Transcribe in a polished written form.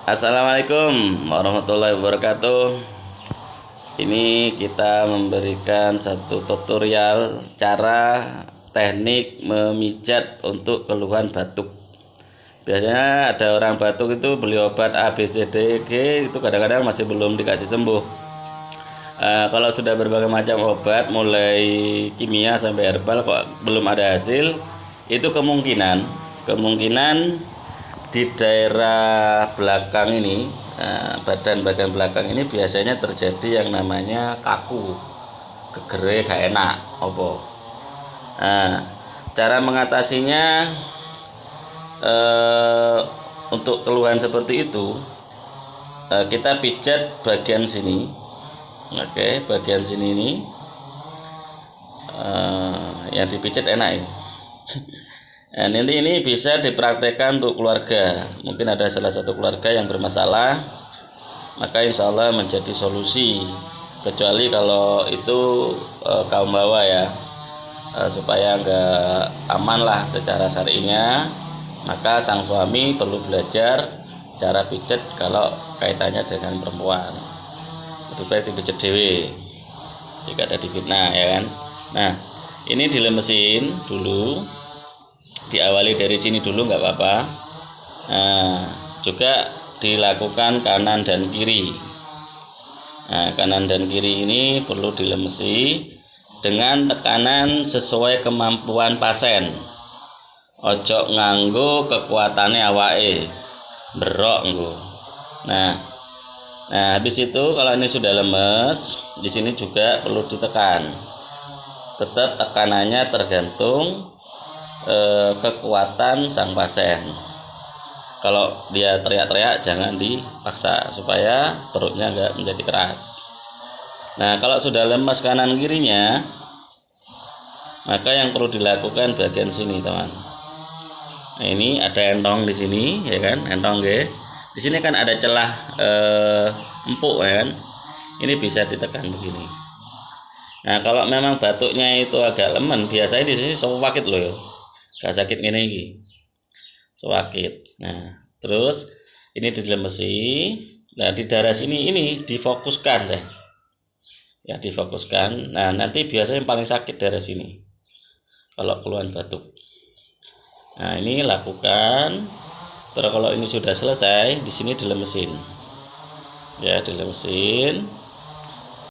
Assalamualaikum warahmatullahi wabarakatuh. Ini kita memberikan satu tutorial cara teknik memijat untuk keluhan batuk. Biasanya ada orang batuk itu beli obat A, B, C, D, G, itu kadang-kadang masih belum dikasih sembuh. Kalau sudah berbagai macam obat mulai kimia sampai herbal kok belum ada hasil, itu kemungkinan di daerah belakang ini, bagian belakang ini biasanya terjadi yang namanya kaku, gegere, gak enak opo. Cara mengatasinya untuk keluhan seperti itu, kita pijat bagian sini. Oke, bagian sini ini yang dipijat enak ya. Nah, nanti ini bisa dipraktekkan untuk keluarga. Mungkin ada salah satu keluarga yang bermasalah, maka insya Allah menjadi solusi. Kecuali kalau itu kaum bawah ya, supaya nggak aman lah secara syar'inya, maka sang suami perlu belajar cara pijat kalau kaitannya dengan perempuan. Lebih baik dipijat dewe jika ada difitnah ya kan. Nah, ini dilemesin dulu. Diawali dari sini dulu nggak apa-apa. Juga dilakukan kanan dan kiri. Kanan dan kiri ini perlu dilemesi dengan tekanan sesuai kemampuan pasien. Ojo nganggo kekuatannya awake, berok nggo. Nah, habis itu kalau ini sudah lemes, di sini juga perlu ditekan. Tetap tekanannya tergantung kekuatan sang pasien. Kalau dia teriak-teriak jangan dipaksa supaya perutnya enggak menjadi keras. Nah, kalau sudah lemas kanan kirinya, maka yang perlu dilakukan bagian sini, teman. Nah, ini ada entong di sini, ya kan? Entong nggih. Di sini kan ada celah empuk, ya kan? Ini bisa ditekan begini. Nah, kalau memang batuknya itu agak lemen, biasanya di sini sakit loh ya. Gak sakit ini sakit. Nah, terus ini dilemesi. Nah, di daerah sini ini difokuskan saya. Ya, difokuskan. Nah, nanti biasanya yang paling sakit daerah sini. Kalau keluhan batuk. Nah, ini lakukan. Terus kalau ini sudah selesai, di sini dilemesin. Ya, dilemesin.